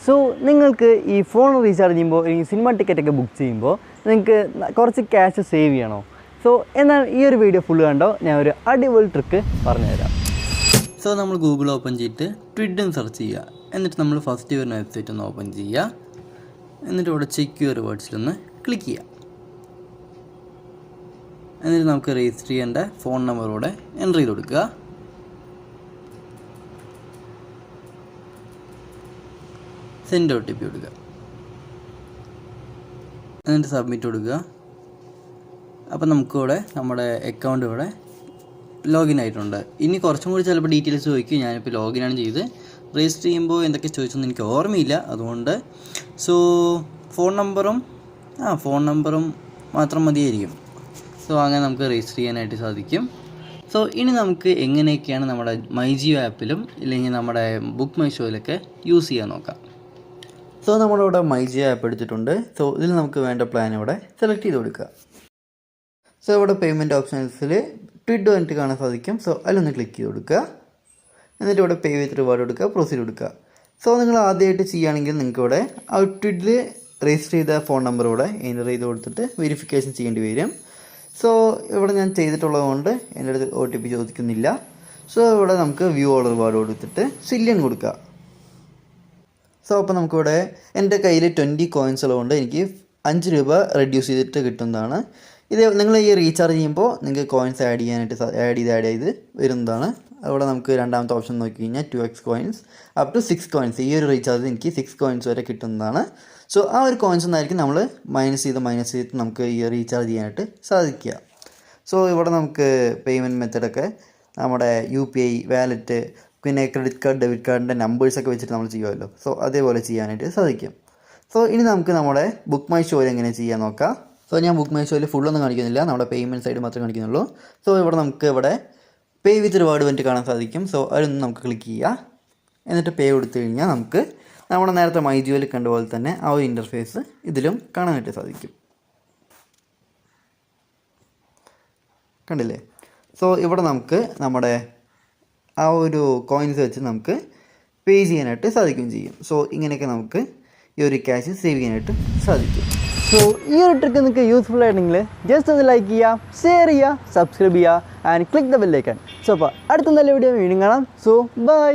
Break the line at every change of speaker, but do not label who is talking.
So നിങ്ങൾക്ക് ഈ phone recharge ചെയ്യുമ്പോൾ ഈ സിനിമ ടിക്കറ്റൊക്കെ ബുക്ക് ചെയ്യുമ്പോൾ നിങ്ങൾക്ക് കുറച്ച് ക്യാഷ് സേവ് ചെയ്യണോ? സോ എന്നാൽ ഈ ഒരു വീഡിയോ ഫുള്ള് കണ്ടോ, ഞാൻ ഒരു അടിപൊളി ട്രിക്ക് പറഞ്ഞുതരാം.
സോ നമ്മൾ ഗൂഗിൾ ഓപ്പൺ ചെയ്തിട്ട് ട്വിഡ് എന്ന് സെർച്ച് ചെയ്യുക. എന്നിട്ട് നമ്മൾ ഫസ്റ്റ് വരുന്ന വെബ്സൈറ്റ് ഒന്ന് ഓപ്പൺ ചെയ്യുക. എന്നിട്ട് ഇവിടെ ചെക്ക് യുവർ വേർഡ്സിലൊന്ന് ക്ലിക്ക് ചെയ്യുക. എന്നിട്ട് നമുക്ക് രജിസ്റ്റർ ചെയ്യേണ്ട ഫോൺ നമ്പറോടെ എൻ്റർ ചെയ്ത് കൊടുക്കുക. സെൻഡ് OTP കൊടുക്കുക. എന്നിട്ട് സബ്മിറ്റ് കൊടുക്കുക. അപ്പോൾ നമുക്കിവിടെ നമ്മുടെ അക്കൗണ്ട് ഇവിടെ ലോഗിൻ ആയിട്ടുണ്ട്. ഇനി കുറച്ചും കൂടി ചിലപ്പോൾ ഡീറ്റെയിൽസ് ചോദിക്കും. ഞാനിപ്പോൾ ലോഗിനാണ് ചെയ്ത്. രജിസ്റ്റർ ചെയ്യുമ്പോൾ എന്തൊക്കെ ചോദിച്ചൊന്നും എനിക്ക് ഓർമ്മയില്ല, അതുകൊണ്ട് ഫോൺ നമ്പറും മാത്രം മതിയായിരിക്കും. സോ അങ്ങനെ നമുക്ക് രജിസ്റ്റർ ചെയ്യാനായിട്ട് സാധിക്കും. സോ ഇനി നമുക്ക് എങ്ങനെയൊക്കെയാണ് നമ്മുടെ മൈജിയോ ആപ്പിലും ഇല്ലെങ്കിൽ നമ്മുടെ ബുക്ക് മൈ ഷോയിലൊക്കെ യൂസ് ചെയ്യാൻ നോക്കാം. സോ നമ്മളിവിടെ മൈജിയോ ആപ്പ് എടുത്തിട്ടുണ്ട്. സോ ഇതിൽ നമുക്ക് വേണ്ട പ്ലാൻ ഇവിടെ സെലക്ട് ചെയ്ത് കൊടുക്കുക. സോ ഇവിടെ പേയ്മെൻറ്റ് ഓപ്ഷൻസിൽ ട്വിഡ് എന്നിട്ട് കാണാൻ സാധിക്കും. സോ അതിലൊന്ന് ക്ലിക്ക് ചെയ്ത് കൊടുക്കുക. എന്നിട്ട് ഇവിടെ പേ വിത്ത് റിവാർഡ് കൊടുക്കുക, പ്രൊസീഡ് കൊടുക്കുക. സോ നിങ്ങൾ ആദ്യമായിട്ട് ചെയ്യുകയാണെങ്കിൽ നിങ്ങൾക്ക് ഇവിടെ ആ ട്വിഡിൽ രജിസ്റ്റർ ചെയ്ത ഫോൺ നമ്പർ ഇവിടെ എൻ്റർ ചെയ്ത് കൊടുത്തിട്ട് വെരിഫിക്കേഷൻ ചെയ്യേണ്ടി വരും. സോ ഇവിടെ ഞാൻ ചെയ്തിട്ടുള്ളത് കൊണ്ട് എൻ്റെ അടുത്ത് OTP ചോദിക്കുന്നില്ല. സോ ഇവിടെ നമുക്ക് വ്യൂ ഓൾ റിവാർഡ് കൊടുത്തിട്ട് സില്യൺ കൊടുക്കുക. സോ അപ്പോൾ നമുക്കിവിടെ എൻ്റെ കയ്യിൽ 20 കോയിൻസ് ഉള്ളതുകൊണ്ട് എനിക്ക് 5 രൂപ റെഡ്യൂസ് ചെയ്തിട്ട് കിട്ടുന്നതാണ്. ഇത് നിങ്ങൾ ഈ റീചാർജ് ചെയ്യുമ്പോൾ നിങ്ങൾക്ക് കോയിൻസ് ആഡ് ചെയ്ത് വരുന്നതാണ്. അവിടെ നമുക്ക് രണ്ടാമത്തെ ഓപ്ഷൻ നോക്കി കഴിഞ്ഞാൽ 2x coins up to 6 coins. ഈ ഒരു റീചാർജ് എനിക്ക് 6 കോയിൻസ് വരെ കിട്ടുന്നതാണ്. സോ ആ ഒരു കോയിൻസ് ഒന്നായിരിക്കും നമ്മൾ മൈനസ് ചെയ്തിട്ട് നമുക്ക് ഈ റീചാർജ് ചെയ്യാനായിട്ട് സാധിക്കുക. സോ ഇവിടെ നമുക്ക് പേയ്മെൻറ്റ് മെത്തേഡൊക്കെ നമ്മുടെ UPI വാലറ്റ് പിന്നെ ക്രെഡിറ്റ് കാർഡ് ഡെബിറ്റ് കാർഡിൻ്റെ നമ്പേഴ്സൊക്കെ വെച്ചിട്ട് നമ്മൾ ചെയ്യുമല്ലോ. സോ അതേപോലെ ചെയ്യാനായിട്ട് സാധിക്കും. സോ ഇനി നമുക്ക് നമ്മുടെ ബുക്ക് മൈ ഷോയിൽ എങ്ങനെ ചെയ്യാൻ നോക്കാം. സോ ഞാൻ ബുക്ക് മൈ ഷോയിൽ ഫുള്ളൊന്നും കാണിക്കുന്നില്ല, നമ്മുടെ പേയ്മെൻറ്റ് സൈഡ് മാത്രമേ കാണിക്കുന്നുള്ളൂ. സോ ഇവിടെ പേ വിത്ത് റിവാർഡ് വേണ്ടി കാണാൻ സാധിക്കും. സോ അതൊന്ന് നമുക്ക് ക്ലിക്ക് ചെയ്യുക. എന്നിട്ട് പേ കൊടുത്തു കഴിഞ്ഞാൽ നമുക്ക് നമ്മുടെ നേരത്തെ മൈജിയോയിൽ കണ്ടുപോലെ തന്നെ ആ ഒരു ഇൻ്റർഫേസ് ഇതിലും കാണാനായിട്ട് സാധിക്കും. കണ്ടില്ലേ? സോ ഇവിടെ നമുക്ക് നമ്മുടെ ആ ഒരു കോയിൻസ് വെച്ച് നമുക്ക് പേ ചെയ്യാനായിട്ട് സാധിക്കുകയും ചെയ്യും. സോ ഇങ്ങനെയൊക്കെ നമുക്ക് ഈ ഒരു ക്യാഷ് സേവ് ചെയ്യാനായിട്ട് സാധിക്കും.
സോ ഈ ഒരു ട്രിക്ക് നിങ്ങൾക്ക് യൂസ്ഫുൾ ആയിട്ടുണ്ടെങ്കിൽ ജസ്റ്റ് ഒന്ന് ലൈക്ക് ചെയ്യുക, ഷെയർ ചെയ്യുക, സബ്സ്ക്രൈബ് ചെയ്യുക and click the bell icon. So അപ്പോൾ അടുത്ത നല്ല വീഡിയോ വീണ്ടും കാണാം. So by.